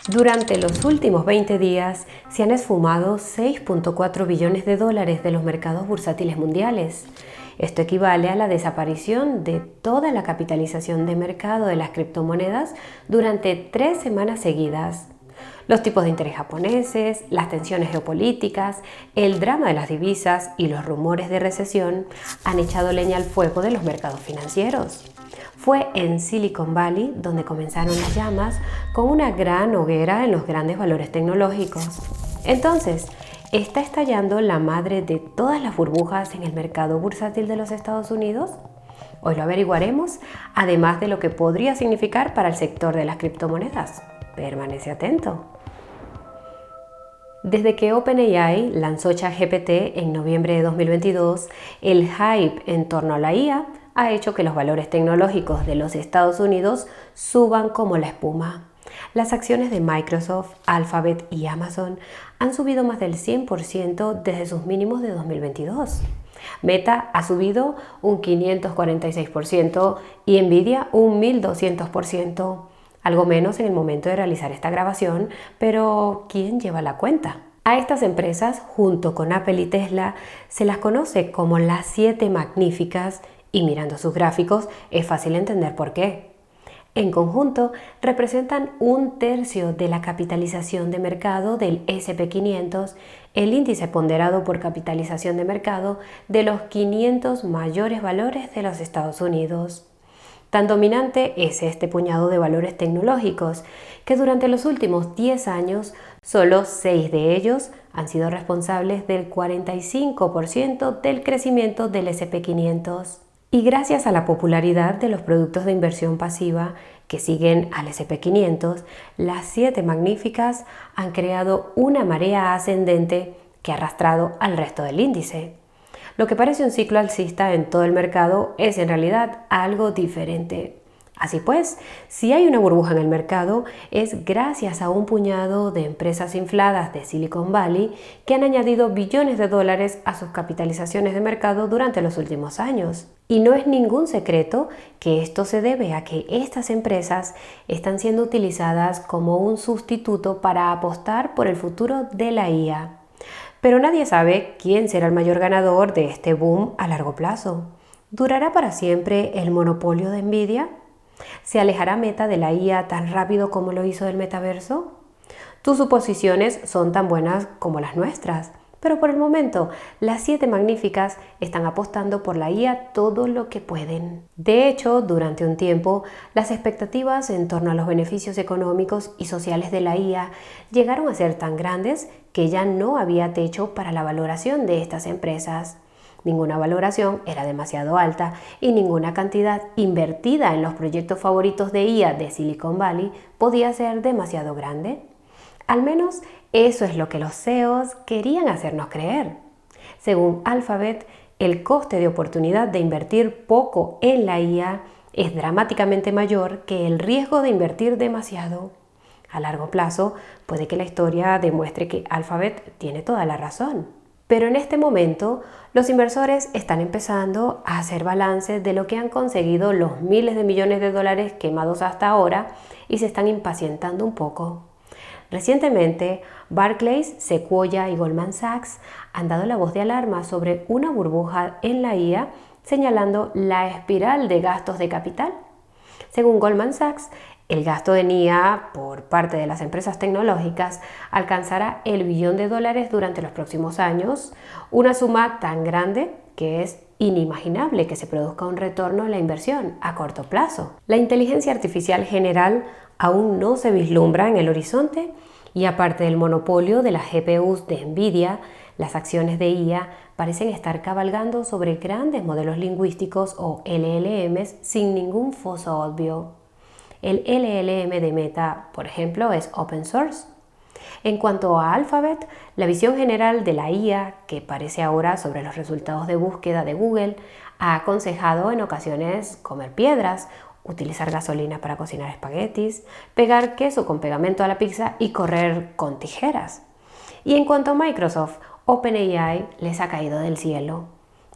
Durante los últimos 20 días se han esfumado 6,4 billones de dólares de los mercados bursátiles mundiales. Esto equivale a la desaparición de toda la capitalización de mercado de las criptomonedas durante 3 semanas seguidas. Los tipos de interés japoneses, las tensiones geopolíticas, el drama de las divisas y los rumores de recesión han echado leña al fuego de los mercados financieros. Fue en Silicon Valley donde comenzaron las llamas con una gran hoguera en los grandes valores tecnológicos. Entonces, ¿está estallando la madre de todas las burbujas en el mercado bursátil de los Estados Unidos? Hoy lo averiguaremos, además de lo que podría significar para el sector de las criptomonedas. Permanece atento. Desde que OpenAI lanzó ChatGPT en noviembre de 2022, el hype en torno a la IA ha hecho que los valores tecnológicos de los Estados Unidos suban como la espuma. Las acciones de Microsoft, Alphabet y Amazon han subido más del 100% desde sus mínimos de 2022. Meta ha subido un 546% y Nvidia un 1200%. Algo menos en el momento de realizar esta grabación, pero ¿quién lleva la cuenta? A estas empresas, junto con Apple y Tesla, se las conoce como las 7 magníficas y mirando sus gráficos es fácil entender por qué. En conjunto, representan un tercio de la capitalización de mercado del S&P 500, el índice ponderado por capitalización de mercado de los 500 mayores valores de los Estados Unidos. Tan dominante es este puñado de valores tecnológicos que durante los últimos 10 años, solo 6 de ellos han sido responsables del 45% del crecimiento del S&P 500. Y gracias a la popularidad de los productos de inversión pasiva que siguen al S&P 500, las 7 magníficas han creado una marea ascendente que ha arrastrado al resto del índice. Lo que parece un ciclo alcista en todo el mercado es en realidad algo diferente. Así pues, si hay una burbuja en el mercado, es gracias a un puñado de empresas infladas de Silicon Valley que han añadido billones de dólares a sus capitalizaciones de mercado durante los últimos años. Y no es ningún secreto que esto se debe a que estas empresas están siendo utilizadas como un sustituto para apostar por el futuro de la IA. Pero nadie sabe quién será el mayor ganador de este boom a largo plazo. ¿Durará para siempre el monopolio de Nvidia? ¿Se alejará Meta de la IA tan rápido como lo hizo del metaverso? Tus suposiciones son tan buenas como las nuestras, pero por el momento las 7 magníficas están apostando por la IA todo lo que pueden. De hecho, durante un tiempo, las expectativas en torno a los beneficios económicos y sociales de la IA llegaron a ser tan grandes que ya no había techo para la valoración de estas empresas. Ninguna valoración era demasiado alta y ninguna cantidad invertida en los proyectos favoritos de IA de Silicon Valley podía ser demasiado grande. Al menos eso es lo que los CEOs querían hacernos creer. Según Alphabet, el coste de oportunidad de invertir poco en la IA es dramáticamente mayor que el riesgo de invertir demasiado. A largo plazo, puede que la historia demuestre que Alphabet tiene toda la razón. Pero en este momento, los inversores están empezando a hacer balance de lo que han conseguido los miles de millones de dólares quemados hasta ahora y se están impacientando un poco. Recientemente, Barclays, Sequoia y Goldman Sachs han dado la voz de alarma sobre una burbuja en la IA, señalando la espiral de gastos de capital. Según Goldman Sachs, el gasto en IA por parte de las empresas tecnológicas alcanzará el billón de dólares durante los próximos años, una suma tan grande que es inimaginable que se produzca un retorno a la inversión a corto plazo. La inteligencia artificial general aún no se vislumbra en el horizonte y aparte del monopolio de las GPUs de Nvidia, las acciones de IA parecen estar cabalgando sobre grandes modelos lingüísticos o LLMs sin ningún foso obvio. El LLM de Meta, por ejemplo, es open source. En cuanto a Alphabet, la visión general de la IA, que parece ahora sobre los resultados de búsqueda de Google, ha aconsejado en ocasiones comer piedras, utilizar gasolina para cocinar espaguetis, pegar queso con pegamento a la pizza y correr con tijeras. Y en cuanto a Microsoft, OpenAI les ha caído del cielo.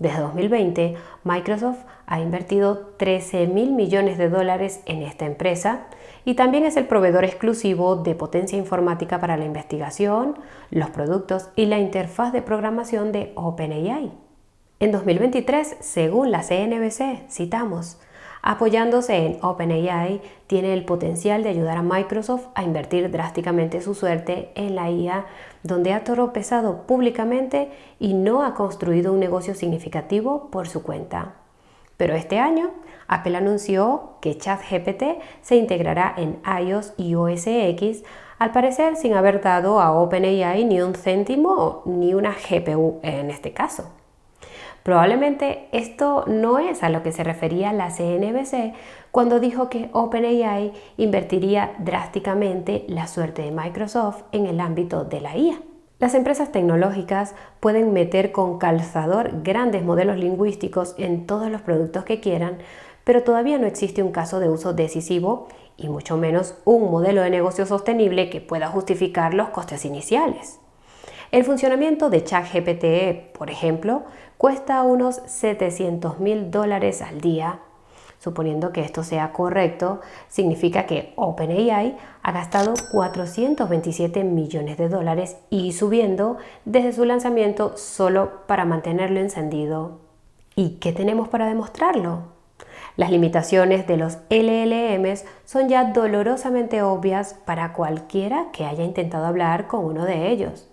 Desde 2020, Microsoft ha invertido 13.000 millones de dólares en esta empresa y también es el proveedor exclusivo de potencia informática para la investigación, los productos y la interfaz de programación de OpenAI. En 2023, según la CNBC, citamos, apoyándose en OpenAI, tiene el potencial de ayudar a Microsoft a invertir drásticamente su suerte en la IA, donde ha tropezado públicamente y no ha construido un negocio significativo por su cuenta. Pero este año, Apple anunció que ChatGPT se integrará en iOS y OS X, al parecer sin haber dado a OpenAI ni un céntimo ni una GPU en este caso. Probablemente esto no es a lo que se refería la CNBC cuando dijo que OpenAI invertiría drásticamente la suerte de Microsoft en el ámbito de la IA. Las empresas tecnológicas pueden meter con calzador grandes modelos lingüísticos en todos los productos que quieran, pero todavía no existe un caso de uso decisivo y mucho menos un modelo de negocio sostenible que pueda justificar los costes iniciales. El funcionamiento de ChatGPT, por ejemplo, cuesta unos $700.000 al día. Suponiendo que esto sea correcto, significa que OpenAI ha gastado $427 millones y subiendo desde su lanzamiento solo para mantenerlo encendido. ¿Y qué tenemos para demostrarlo? Las limitaciones de los LLMs son ya dolorosamente obvias para cualquiera que haya intentado hablar con uno de ellos.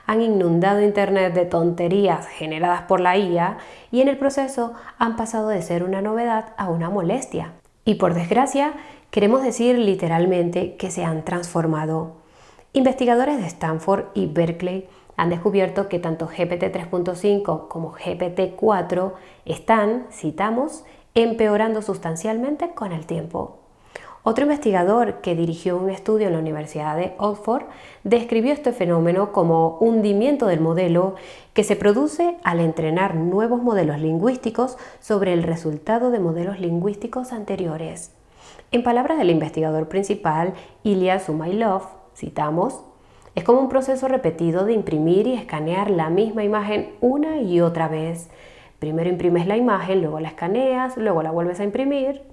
Han inundado Internet de tonterías generadas por la IA y en el proceso han pasado de ser una novedad a una molestia. Y por desgracia, queremos decir literalmente que se han transformado. Investigadores de Stanford y Berkeley han descubierto que tanto GPT 3.5 como GPT 4 están, citamos, empeorando sustancialmente con el tiempo. Otro investigador que dirigió un estudio en la Universidad de Oxford describió este fenómeno como hundimiento del modelo que se produce al entrenar nuevos modelos lingüísticos sobre el resultado de modelos lingüísticos anteriores. En palabras del investigador principal, Ilya Sumailov, citamos, es como un proceso repetido de imprimir y escanear la misma imagen una y otra vez. Primero imprimes la imagen, luego la escaneas, luego la vuelves a imprimir.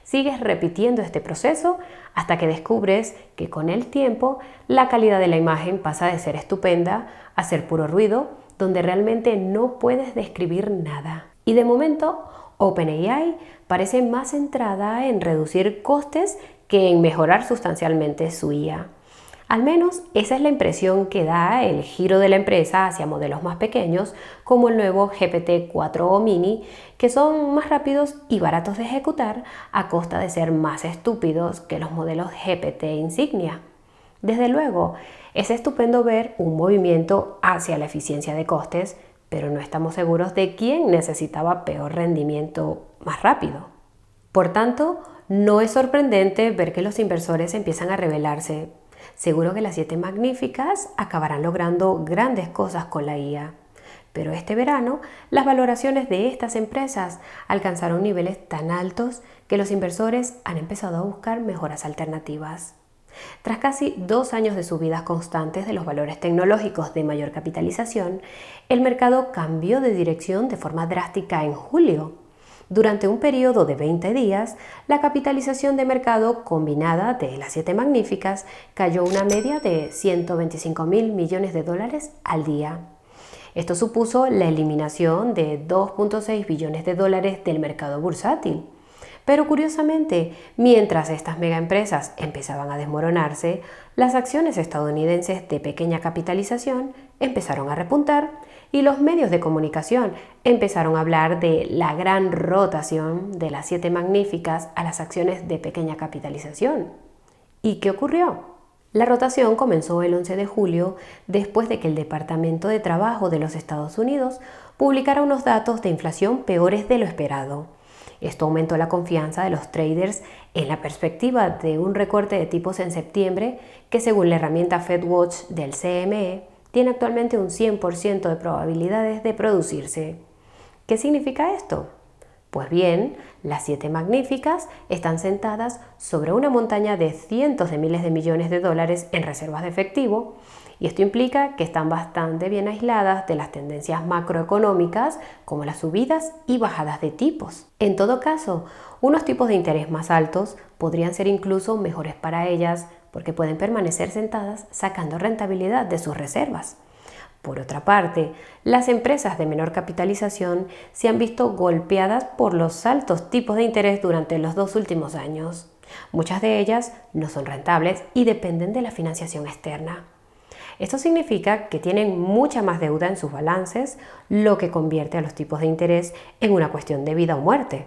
Sigues repitiendo este proceso hasta que descubres que con el tiempo la calidad de la imagen pasa de ser estupenda a ser puro ruido, donde realmente no puedes describir nada. Y de momento, OpenAI parece más centrada en reducir costes que en mejorar sustancialmente su IA. Al menos esa es la impresión que da el giro de la empresa hacia modelos más pequeños como el nuevo GPT-4 Mini, que son más rápidos y baratos de ejecutar a costa de ser más estúpidos que los modelos GPT insignia. Desde luego, es estupendo ver un movimiento hacia la eficiencia de costes, pero no estamos seguros de quién necesitaba peor rendimiento más rápido. Por tanto, no es sorprendente ver que los inversores empiezan a rebelarse. Seguro que las 7 magníficas acabarán logrando grandes cosas con la IA. Pero este verano, las valoraciones de estas empresas alcanzaron niveles tan altos que los inversores han empezado a buscar mejoras alternativas. Tras casi 2 años de subidas constantes de los valores tecnológicos de mayor capitalización, el mercado cambió de dirección de forma drástica en julio. Durante un periodo de 20 días, la capitalización de mercado combinada de las 7 magníficas cayó una media de $125.000 millones al día. Esto supuso la eliminación de $2.6 billones del mercado bursátil. Pero curiosamente, mientras estas megaempresas empezaban a desmoronarse, las acciones estadounidenses de pequeña capitalización empezaron a repuntar y los medios de comunicación empezaron a hablar de la gran rotación de las 7 magníficas a las acciones de pequeña capitalización. ¿Y qué ocurrió? La rotación comenzó el 11 de julio después de que el Departamento de Trabajo de los Estados Unidos publicara unos datos de inflación peores de lo esperado. Esto aumentó la confianza de los traders en la perspectiva de un recorte de tipos en septiembre que, según la herramienta FedWatch del CME, tiene actualmente un 100% de probabilidades de producirse. ¿Qué significa esto? Pues bien, las 7 magníficas están sentadas sobre una montaña de cientos de miles de millones de dólares en reservas de efectivo, y esto implica que están bastante bien aisladas de las tendencias macroeconómicas como las subidas y bajadas de tipos. En todo caso, unos tipos de interés más altos podrían ser incluso mejores para ellas porque pueden permanecer sentadas sacando rentabilidad de sus reservas. Por otra parte, las empresas de menor capitalización se han visto golpeadas por los altos tipos de interés durante los 2 últimos años. Muchas de ellas no son rentables y dependen de la financiación externa. Esto significa que tienen mucha más deuda en sus balances, lo que convierte a los tipos de interés en una cuestión de vida o muerte.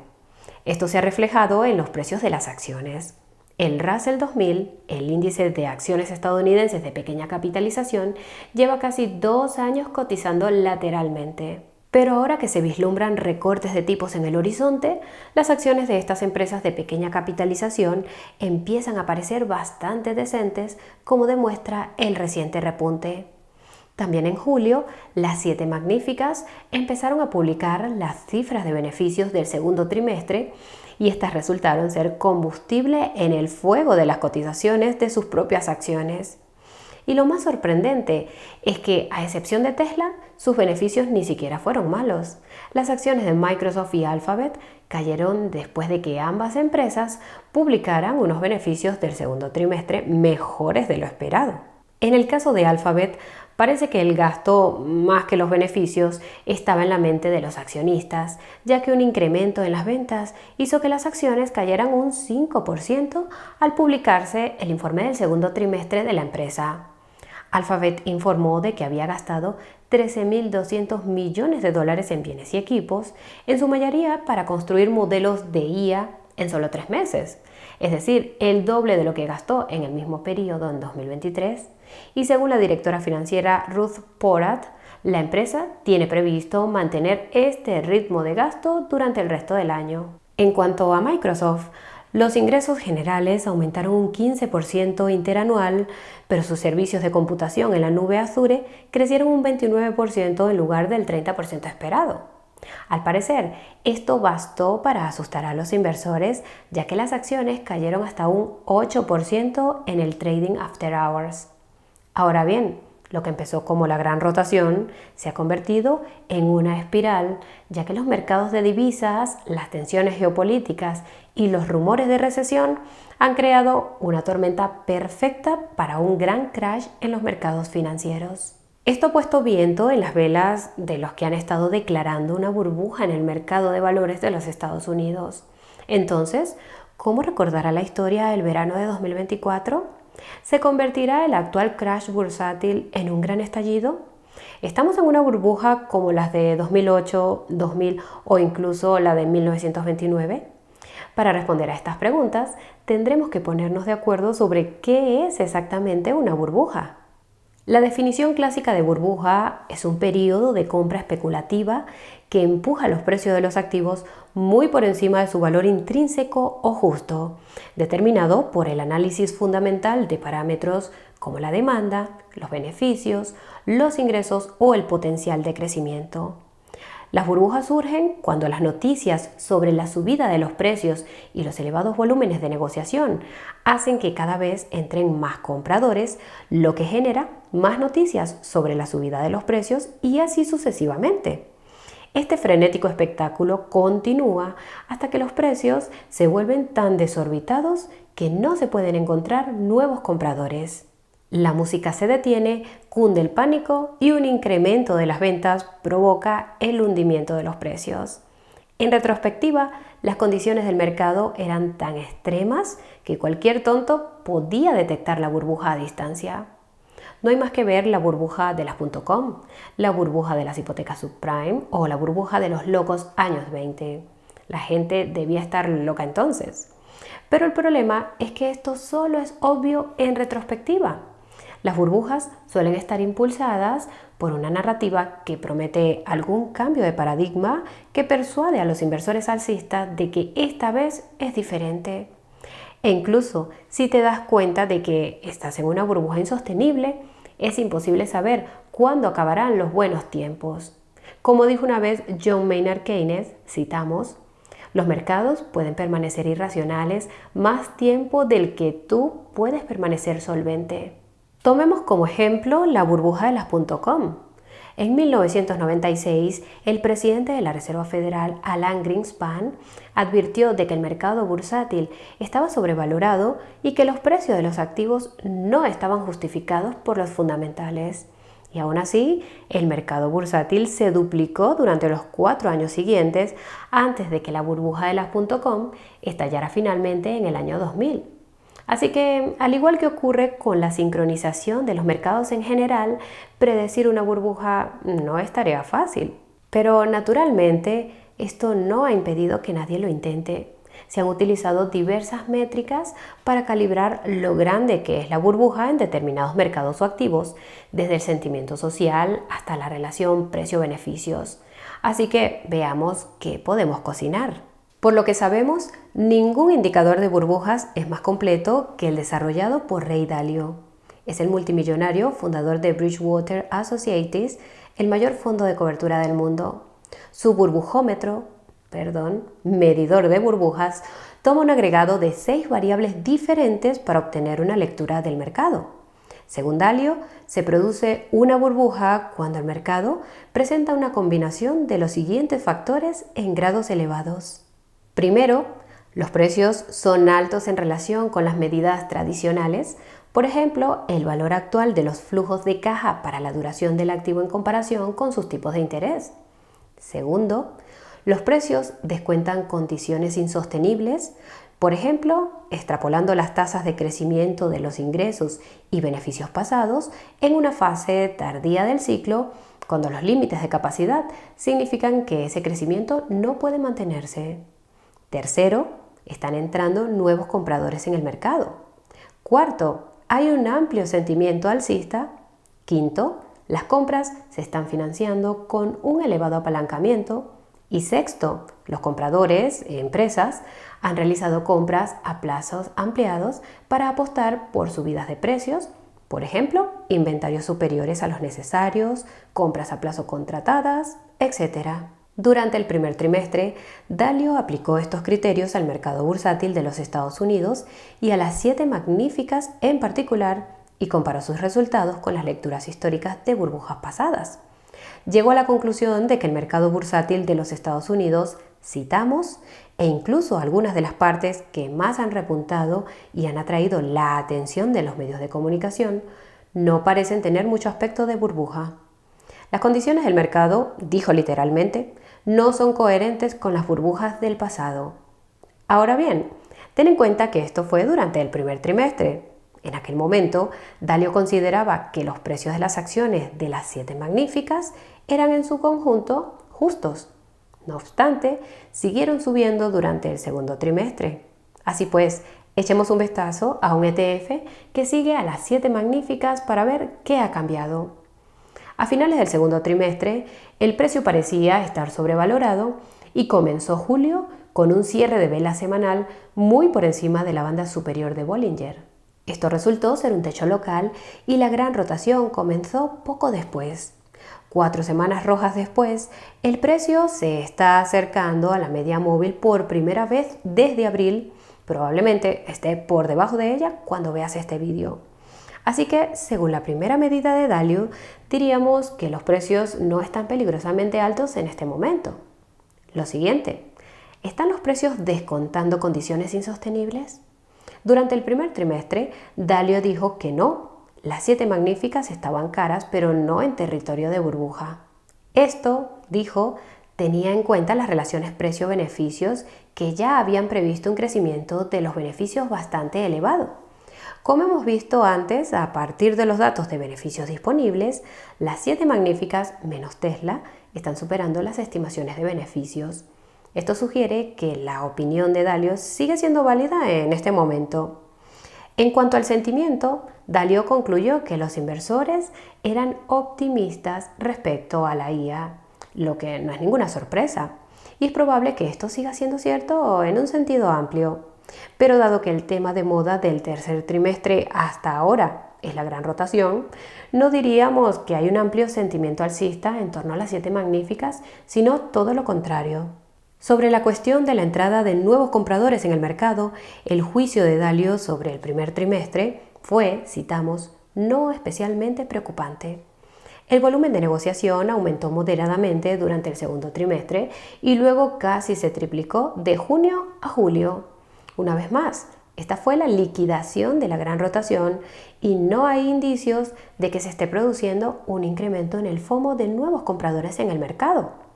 Esto se ha reflejado en los precios de las acciones. El Russell 2000, el índice de acciones estadounidenses de pequeña capitalización, lleva casi 2 años cotizando lateralmente. Pero ahora que se vislumbran recortes de tipos en el horizonte, las acciones de estas empresas de pequeña capitalización empiezan a parecer bastante decentes, como demuestra el reciente repunte. También en julio, las 7 magníficas empezaron a publicar las cifras de beneficios del segundo trimestre y estas resultaron ser combustible en el fuego de las cotizaciones de sus propias acciones. Y lo más sorprendente es que, a excepción de Tesla, sus beneficios ni siquiera fueron malos. Las acciones de Microsoft y Alphabet cayeron después de que ambas empresas publicaran unos beneficios del segundo trimestre mejores de lo esperado. En el caso de Alphabet, parece que el gasto, más que los beneficios, estaba en la mente de los accionistas, ya que un incremento en las ventas hizo que las acciones cayeran un 5% al publicarse el informe del segundo trimestre de la empresa. Alphabet informó de que había gastado 13.200 millones de dólares en bienes y equipos, en su mayoría para construir modelos de IA en solo 3 meses, es decir, el doble de lo que gastó en el mismo periodo en 2023. Y según la directora financiera Ruth Porat, la empresa tiene previsto mantener este ritmo de gasto durante el resto del año. En cuanto a Microsoft, los ingresos generales aumentaron un 15% interanual, pero sus servicios de computación en la nube Azure crecieron un 29% en lugar del 30% esperado. Al parecer, esto bastó para asustar a los inversores, ya que las acciones cayeron hasta un 8% en el trading after hours. Ahora bien, lo que empezó como la gran rotación se ha convertido en una espiral, ya que los mercados de divisas, las tensiones geopolíticas y los rumores de recesión han creado una tormenta perfecta para un gran crash en los mercados financieros. Esto ha puesto viento en las velas de los que han estado declarando una burbuja en el mercado de valores de los Estados Unidos. Entonces, ¿cómo recordará la historia el verano de 2024? ¿Se convertirá el actual crash bursátil en un gran estallido? ¿Estamos en una burbuja como las de 2008, 2000 o incluso la de 1929? Para responder a estas preguntas, tendremos que ponernos de acuerdo sobre qué es exactamente una burbuja. La definición clásica de burbuja es un periodo de compra especulativa que empuja los precios de los activos muy por encima de su valor intrínseco o justo, determinado por el análisis fundamental de parámetros como la demanda, los beneficios, los ingresos o el potencial de crecimiento. Las burbujas surgen cuando las noticias sobre la subida de los precios y los elevados volúmenes de negociación hacen que cada vez entren más compradores, lo que genera más noticias sobre la subida de los precios y así sucesivamente. Este frenético espectáculo continúa hasta que los precios se vuelven tan desorbitados que no se pueden encontrar nuevos compradores. La música se detiene, cunde el pánico y un incremento de las ventas provoca el hundimiento de los precios. En retrospectiva, las condiciones del mercado eran tan extremas que cualquier tonto podía detectar la burbuja a distancia. No hay más que ver la burbuja de las .com, la burbuja de las hipotecas subprime o la burbuja de los locos años 20. La gente debía estar loca entonces. Pero el problema es que esto solo es obvio en retrospectiva. Las burbujas suelen estar impulsadas por una narrativa que promete algún cambio de paradigma que persuade a los inversores alcistas de que esta vez es diferente. E incluso si te das cuenta de que estás en una burbuja insostenible, es imposible saber cuándo acabarán los buenos tiempos. Como dijo una vez John Maynard Keynes, citamos, Los mercados pueden permanecer irracionales más tiempo del que tú puedes permanecer solvente. Tomemos como ejemplo la burbuja de las .com. En 1996, el presidente de la Reserva Federal, Alan Greenspan, advirtió de que el mercado bursátil estaba sobrevalorado y que los precios de los activos no estaban justificados por los fundamentales. Y aún así, el mercado bursátil se duplicó durante los 4 años siguientes antes de que la burbuja de las .com estallara finalmente en el año 2000. Así que, al igual que ocurre con la sincronización de los mercados en general, predecir una burbuja no es tarea fácil. Pero naturalmente, esto no ha impedido que nadie lo intente. Se han utilizado diversas métricas para calibrar lo grande que es la burbuja en determinados mercados o activos, desde el sentimiento social hasta la relación precio-beneficios. Así que veamos qué podemos cocinar. Por lo que sabemos, ningún indicador de burbujas es más completo que el desarrollado por Ray Dalio. Es el multimillonario fundador de Bridgewater Associates, el mayor fondo de cobertura del mundo. Su medidor de burbujas, toma un agregado de 6 variables diferentes para obtener una lectura del mercado. Según Dalio, se produce una burbuja cuando el mercado presenta una combinación de los siguientes factores en grados elevados. Primero, los precios son altos en relación con las medidas tradicionales, por ejemplo, el valor actual de los flujos de caja para la duración del activo en comparación con sus tipos de interés. Segundo, los precios descuentan condiciones insostenibles, por ejemplo, extrapolando las tasas de crecimiento de los ingresos y beneficios pasados en una fase tardía del ciclo, cuando los límites de capacidad significan que ese crecimiento no puede mantenerse. Tercero, están entrando nuevos compradores en el mercado. Cuarto, hay un amplio sentimiento alcista. Quinto, las compras se están financiando con un elevado apalancamiento. Y sexto, los compradores, empresas, han realizado compras a plazos ampliados para apostar por subidas de precios, por ejemplo, inventarios superiores a los necesarios, compras a plazo contratadas, etc. Durante el primer trimestre, Dalio aplicó estos criterios al mercado bursátil de los Estados Unidos y a las 7 magníficas en particular, y comparó sus resultados con las lecturas históricas de burbujas pasadas. Llegó a la conclusión de que el mercado bursátil de los Estados Unidos, citamos, e incluso algunas de las partes que más han repuntado y han atraído la atención de los medios de comunicación, no parecen tener mucho aspecto de burbuja. Las condiciones del mercado, dijo literalmente, no son coherentes con las burbujas del pasado. Ahora bien, ten en cuenta que esto fue durante el primer trimestre. En aquel momento, Dalio consideraba que los precios de las acciones de las 7 magníficas eran en su conjunto justos. No obstante, siguieron subiendo durante el segundo trimestre. Así pues, echemos un vistazo a un ETF que sigue a las 7 magníficas para ver qué ha cambiado. A finales del segundo trimestre, el precio parecía estar sobrevalorado y comenzó julio con un cierre de vela semanal muy por encima de la banda superior de Bollinger. Esto resultó ser un techo local y la gran rotación comenzó poco después. 4 semanas rojas después, el precio se está acercando a la media móvil por primera vez desde abril. Probablemente esté por debajo de ella cuando veas este vídeo. Así que, según la primera medida de Dalio, diríamos que los precios no están peligrosamente altos en este momento. Lo siguiente, ¿están los precios descontando condiciones insostenibles? Durante el primer trimestre, Dalio dijo que no. Las 7 magníficas estaban caras, pero no en territorio de burbuja. Esto, dijo, tenía en cuenta las relaciones precio-beneficios que ya habían previsto un crecimiento de los beneficios bastante elevado. Como hemos visto antes, a partir de los datos de beneficios disponibles, las 7 magníficas menos Tesla están superando las estimaciones de beneficios. Esto sugiere que la opinión de Dalio sigue siendo válida en este momento. En cuanto al sentimiento, Dalio concluyó que los inversores eran optimistas respecto a la IA, lo que no es ninguna sorpresa, y es probable que esto siga siendo cierto en un sentido amplio. Pero dado que el tema de moda del tercer trimestre hasta ahora es la gran rotación, no diríamos que hay un amplio sentimiento alcista en torno a las 7 magníficas, sino todo lo contrario. Sobre la cuestión de la entrada de nuevos compradores en el mercado, el juicio de Dalios sobre el primer trimestre fue, citamos, no especialmente preocupante. El volumen de negociación aumentó moderadamente durante el segundo trimestre y luego casi se triplicó de junio a julio. Una vez más, esta fue la liquidación de la gran rotación y no hay indicios de que se esté produciendo un incremento en el FOMO de nuevos compradores en el mercado.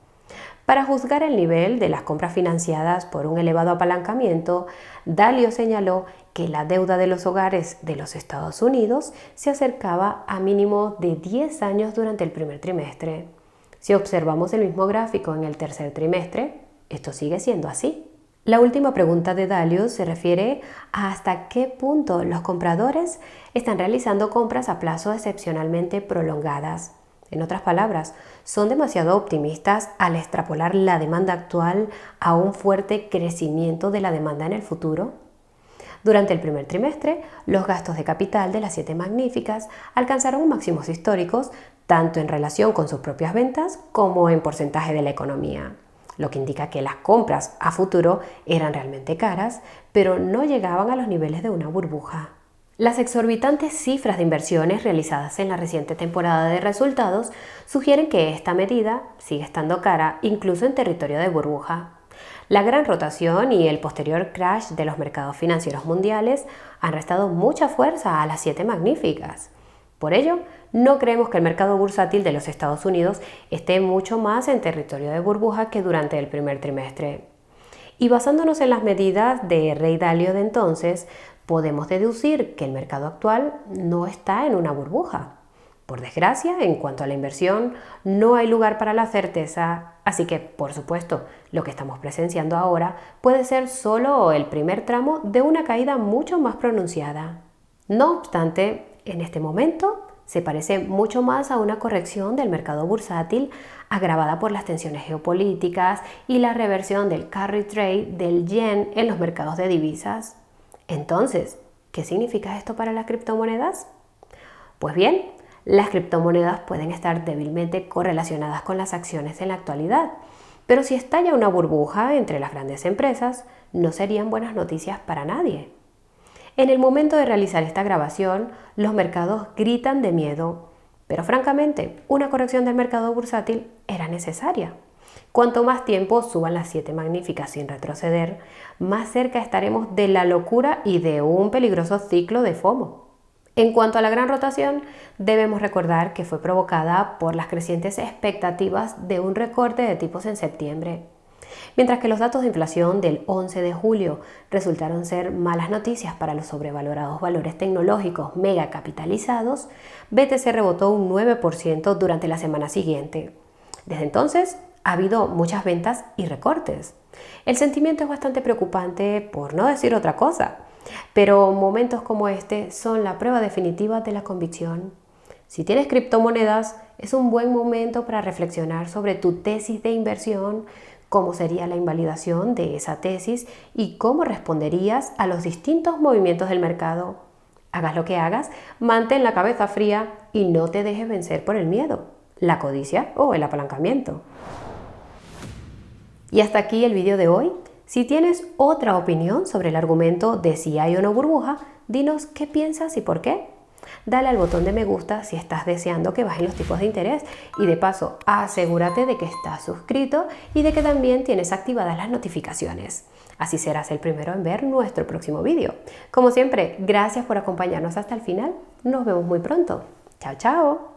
Para juzgar el nivel de las compras financiadas por un elevado apalancamiento, Dalio señaló que la deuda de los hogares de los Estados Unidos se acercaba a mínimo de 10 años durante el primer trimestre. Si observamos el mismo gráfico en el tercer trimestre, esto sigue siendo así. La última pregunta de Dalio se refiere a hasta qué punto los compradores están realizando compras a plazos excepcionalmente prolongadas. En otras palabras, son demasiado optimistas al extrapolar la demanda actual a un fuerte crecimiento de la demanda en el futuro. Durante el primer trimestre, los gastos de capital de las 7 magníficas alcanzaron máximos históricos, tanto en relación con sus propias ventas como en porcentaje de la economía, lo que indica que las compras a futuro eran realmente caras, pero no llegaban a los niveles de una burbuja. Las exorbitantes cifras de inversiones realizadas en la reciente temporada de resultados sugieren que esta medida sigue estando cara incluso en territorio de burbuja. La gran rotación y el posterior crash de los mercados financieros mundiales han restado mucha fuerza a las 7 magníficas. Por ello, no creemos que el mercado bursátil de los Estados Unidos esté mucho más en territorio de burbuja que durante el primer trimestre. Y basándonos en las medidas de Ray Dalio de entonces, podemos deducir que el mercado actual no está en una burbuja. Por desgracia, en cuanto a la inversión, no hay lugar para la certeza, así que, por supuesto, lo que estamos presenciando ahora puede ser solo el primer tramo de una caída mucho más pronunciada. No obstante, en este momento se parece mucho más a una corrección del mercado bursátil agravada por las tensiones geopolíticas y la reversión del carry trade del yen en los mercados de divisas. Entonces, ¿qué significa esto para las criptomonedas? Pues bien, las criptomonedas pueden estar débilmente correlacionadas con las acciones en la actualidad, pero si estalla una burbuja entre las grandes empresas, no serían buenas noticias para nadie. En el momento de realizar esta grabación, los mercados gritan de miedo, pero francamente, una corrección del mercado bursátil era necesaria. Cuanto más tiempo suban las 7 magníficas sin retroceder, más cerca estaremos de la locura y de un peligroso ciclo de FOMO. En cuanto a la gran rotación, debemos recordar que fue provocada por las crecientes expectativas de un recorte de tipos en septiembre. Mientras que los datos de inflación del 11 de julio resultaron ser malas noticias para los sobrevalorados valores tecnológicos megacapitalizados, BTC rebotó un 9% durante la semana siguiente. Desde entonces, ha habido muchas ventas y recortes. El sentimiento es bastante preocupante, por no decir otra cosa, pero momentos como este son la prueba definitiva de la convicción. Si tienes criptomonedas, es un buen momento para reflexionar sobre tu tesis de inversión, cómo sería la invalidación de esa tesis y cómo responderías a los distintos movimientos del mercado. Hagas lo que hagas, mantén la cabeza fría y no te dejes vencer por el miedo, la codicia o el apalancamiento. Y hasta aquí el vídeo de hoy. Si tienes otra opinión sobre el argumento de si hay o no burbuja, dinos qué piensas y por qué. Dale al botón de me gusta si estás deseando que bajen los tipos de interés y de paso asegúrate de que estás suscrito y de que también tienes activadas las notificaciones. Así serás el primero en ver nuestro próximo vídeo. Como siempre, gracias por acompañarnos hasta el final. Nos vemos muy pronto. Chao, chao.